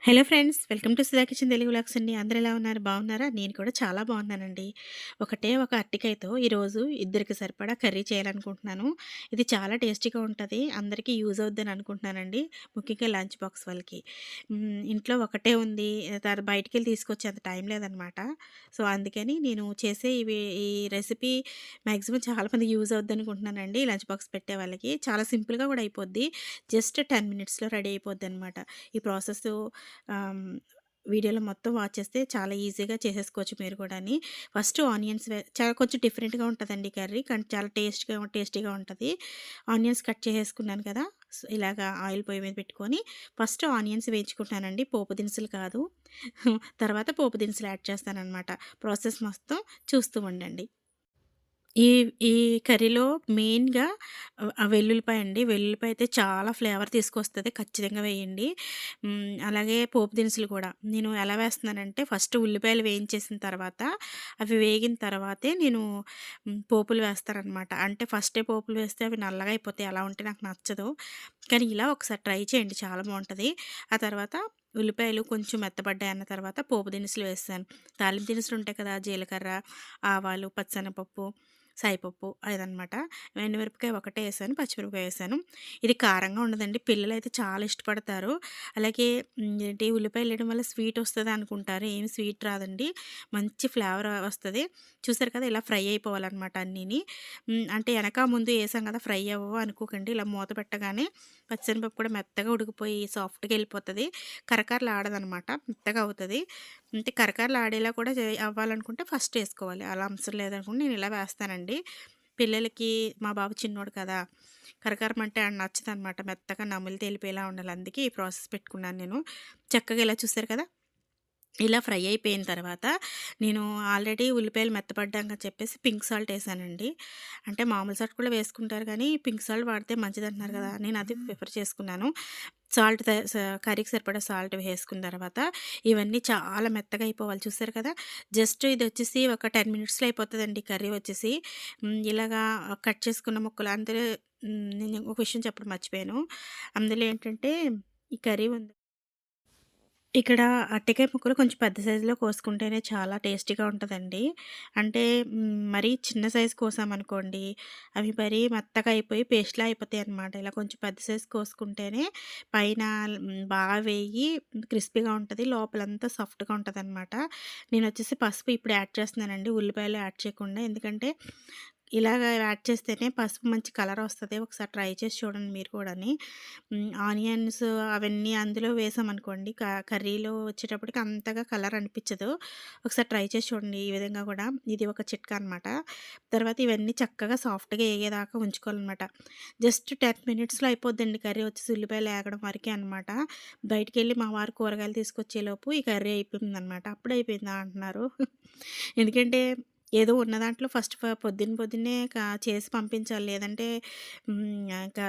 Hello friends, welcome to Sudha kitchen Telugu vlogs అండి. అందరూ ఎలా ఉన్నారు? బాగున్నారా? నేను కూడా చాలా బాగున్నానండి. ఒకటే ఒక అరటికాయతో ఈరోజు ఇద్దరికి సరిపడా కర్రీ చేయాలనుకుంటున్నాను. ఇది చాలా టేస్టీగా ఉంటది. అందరికీ యూజ్ అవుద్దని అనుకుంటున్నానండి. ముఖ్యంగా లంచ్ బాక్స్ వాళ్ళకి. ఇంట్లో ఒకటే ఉంది. బయటికెళ్ళి తీసుకొచ్చేంత టైం లేదనమాట. సో, అందుకని నేను చేసే ఈ రెసిపీ మాక్సిమం చాలా మందికి యూజ్ అవుద్దనుకుంటున్నానండి. లంచ్ బాక్స్ పెట్టే వాళ్ళకి. చాలా సింపుల్‌గా కూడా అయిపోద్ది. జస్ట్ 10 మినిట్స్‌లో రెడీ అయిపోద్దనమాట. ఈ ప్రాసెసు ఆహ్, వీడియోలో మొత్తం వాచ్ చేస్తే చాలా ఈజీగా చేసేసుకోవచ్చు మీరు కూడాని. ఫస్ట్ ఆనియన్స్ చాలా కొంచెం డిఫరెంట్‌గా ఉంటదండి కర్రీ. కానీ చాలా టేస్టీగా ఉంటది. ఆనియన్స్ కట్ చేసేసుకున్నాను కదా! ఇలాగా ఆయిల్ పొయ్యి మీద పెట్టుకొని ఫస్ట్ ఆనియన్స్ వేయించుకుంటున్నానండి. పోపు దినుసులు కాదు. తర్వాత పోపు దినుసులు యాడ్ చేస్తాననమాట. ప్రాసెస్ మొత్తం చూస్తూ ఉండండి. ఈ ఈ కర్రీలో మెయిన్‌గా వెల్లుల్లిపాయ అండి. వెల్లుల్లిపాయ అయితే చాలా ఫ్లేవర్ తీసుకొస్తది. ఖచ్చితంగా వేయండి. అలాగే పోపు దినుసులు కూడా. నేను ఎలా వేస్తున్నానంటే ఫస్ట్ ఉల్లిపాయలు వేయించేసిన తర్వాత, అవి వేగిన తర్వాతే నేను పోపులు వేస్తాననమాట. అంటే ఫస్టే పోపులు వేస్తే అవి నల్లగా అయిపోతాయి. అలా ఉంటే నాకు నచ్చదు. కానీ ఇలా ఒకసారి ట్రై చేయండి, చాలా బావుంటది. ఆ తర్వాత ఉల్లిపాయలు కొంచెం మెత్తబడ్డాయన్న తర్వాత పోపు దినుసులు వేసాను. తాలింపు దినుసులు ఉంటాయి కదా! జీలకర్ర, ఆవాలు, పచ్చెనపప్పు, సాయిపప్పు అదనమాట. ఎండుమిరపకాయ ఒకటే ఏసాను. పచ్చిమిరపకాయ ఏసాను. ఇది కారంగా ఉండదండి. పిల్లలైతే చాలా ఇష్టపడతారు. అలాగే ఉల్లిపాయలేయడం వల్ల స్వీట్ వస్తదనుకుంటారు. ఏమి స్వీట్ రాదండి. మంచి ఫ్లేవర్ వస్తది. చూసారు కదా! ఇలా ఫ్రై అయిపోవాలనమాట అన్నీని. అంటే ఎనక ముందు ఏసాం కదా! ఫ్రై అవ్వవు అనుకోకండి. ఇలా మూత పెట్టగానే పచ్చెనపప్పు కూడా మెత్తగా ఉడికిపోయి సాఫ్ట్‌గా ఎళ్ళిపోతది. కరకరలాడదనమాట. మెత్తగా అవుతది. అంటే కరకరలాడేలా కూడా అవ్వాలనుకుంటే ఫస్ట్ ఏసుకోవాలి. అలా అవసరం లేదనుకుంటే నేను ఇలా వేస్తానండి. పిల్లలకి మా బాబు చిన్నోడు కదా! కరకరమంటే ఆడికి నచ్చదనమాట. మెత్తగా నమిలితే ఎళ్ళిపోయేలా ఉండాలి. అందుకే ఈ ప్రాసెస్ పెట్టుకున్నాను నేను. చక్కగా ఇలా చూసారు కదా! ఇలా ఫ్రై అయిపోయిన తర్వాత నేను ఆల్రెడీ ఉల్లిపాయలు మెత్తపడ్డాక చెప్పేసి పింక్ సాల్ట్ ఏసానండి. అంటే మామూలు సాల్ట్ కూడా వేసుకుంటారు కానీ పింక్ సాల్ట్ వాడితే మంచిదంటున్నారు కదా! నేను అది ప్రిఫర్ చేసుకున్నాను. సాల్ట్ త స కర్రీకి సరిపడా సాల్ట్ వేసుకున్న తర్వాత ఇవన్నీ చాలా మెత్తగా అయిపోవాలి. చూసారు కదా! జస్ట్ ఇదొచ్చేసి ఒక 10 మినిట్స్‌లో అయిపోతదండి కర్రీ వచ్చేసి. ఇలాగా కట్ చేసుకున్న ముక్కలు అందులో నేను ఒక విషయం చెప్పడం మర్చిపోయాను. అందులో ఏంటంటే ఈ కర్రీ ఉంది. ఇక్కడ అరటికాయ ముక్కలు కొంచెం పెద్ద సైజులో కోసుకుంటేనే చాలా టేస్టీగా ఉంటదండి. అంటే మరీ చిన్న సైజు కోసామనుకోండి, అవి మరీ మెత్తగా అయిపోయి పేస్ట్‌లా అయిపోతాయన్నమాట. ఇలా కొంచెం పెద్ద సైజు కోసుకుంటేనే పైన బాగా వేగి క్రిస్పీగా ఉంటది. లోపలంతా సాఫ్ట్‌గా ఉంటదనమాట. నేనొచ్చేసి పసుపు ఇప్పుడు యాడ్ చేస్తున్నానండి. ఉల్లిపాయలు యాడ్ చేయకుండా. ఎందుకంటే ఇలాగ యాడ్ చేస్తేనే పసుపు మంచి కలరొస్తది. ఒకసారి ట్రై చేసి చూడండి మీరు కూడాని. ఆనియన్స్ అవన్నీ అందులో వేసామనుకోండి కర్రీలో వచ్చేటప్పటికి అంతగా కలర్ అనిపిచ్చదు. ఒకసారి ట్రై చేసి చూడండి ఈ విధంగా కూడా. ఇది ఒక చిట్కా అనమాట. తర్వాత ఇవన్నీ చక్కగా సాఫ్ట్‌గా ఏగేదాకా ఉంచుకోవాలనమాట. జస్ట్ 10 మినిట్స్‌లో అయిపోద్దండి కర్రీ వచ్చేసి ఉల్లిపాయలు ఏగడం వరకే అనమాట. బయటికెళ్ళి మా వారు కూరగాయలు తీసుకొచ్చేలోపు ఈ కర్రీ అయిపోయిందనమాట. అప్పుడే అయిపోయిందా అంటున్నారు. ఎందుకంటే ఏదో ఉన్న దాంట్లో ఫస్ట్ పొద్దున్నే చేసి పంపించాలి. లేదంటే ఇంకా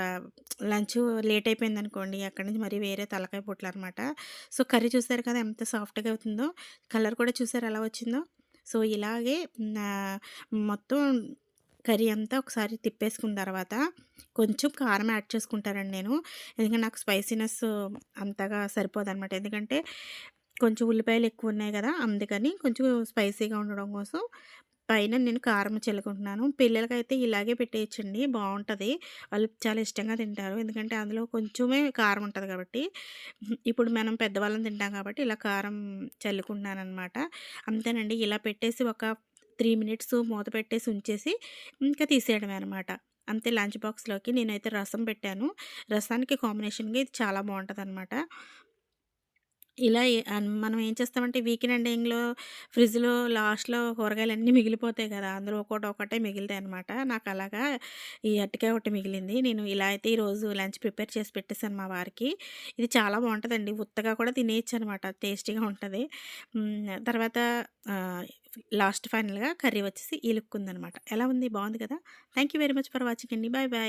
లంచు లేట్ అయిపోయిందనుకోండి, అక్కడి నుంచి మరీ వేరే తలకాయ పుట్లనమాట. సో, కర్రీ చూసారు కదా! ఎంత సాఫ్ట్‌గా అవుతుందో. కలర్ కూడా చూసారా ఎలా వచ్చిందో. సో, ఇలాగే మొత్తం కర్రీ అంతా ఒకసారి తిప్పేసుకున్న తర్వాత కొంచెం కారం యాడ్ చేసుకుంటానండి నేను. ఎందుకంటే నాకు స్పైసీనెస్ అంతగా సరిపోదనమాట. ఎందుకంటే కొంచెం ఉల్లిపాయలు ఎక్కువున్నాయి గదా! అందుకని కొంచెం స్పైసీగా ఉండడం కోసం పైన నేను కారం చల్లుకుంటున్నాను. పిల్లలకైతే ఇలాగే పెట్టేయచ్చండి, బావుంటది. వాళ్ళు చాలా ఇష్టంగా తింటారు. ఎందుకంటే అందులో కొంచెమే కారం ఉంటది కాబట్టి. ఇప్పుడు మనం పెద్దవాళ్ళం తింటాం కాబట్టి ఇలా కారం చల్లుకుంటున్నాననమాట. అంతేనండి. ఇలా పెట్టేసి ఒక 3 మినిట్స్ మూత పెట్టేసి ఉంచేసి ఇంకా తీసేయడమే అనమాట. అంతే లంచ్ బాక్స్‌లోకి నేనైతే రసం పెట్టాను. రసానికి కాంబినేషన్‌గా ఇది చాలా బావుంటదనమాట. ఇలా మనం ఏం చేస్తామంటే వీకెండ్ ఎండింగ్‌లో ఫ్రిడ్జ్‌లో లాస్ట్‌లో కూరగాయలన్నీ మిగిలిపోతాయి గదా! అందులో ఒకటే మిగులుతాయనమాట. నాకలాగా ఈ అరటికాయ ఒకటి మిగిలింది. నేను ఇలా అయితే ఈరోజు లంచ్ ప్రిపేర్ చేసి పెట్టేసాను మా వారికి. ఇది చాలా బావుంటదండి. ఉత్తగా కూడా తినేయొచ్చనమాట. టేస్టీగా ఉంటది. తర్వాత ఆహ్, లాస్ట్ ఫైనల్‌గా కర్రీ వచ్చేసి ఈ లుక్ ఉందనమాట. ఎలా ఉంది? బావుంది కదా! Thank you very much for watching అండి. Bye bye.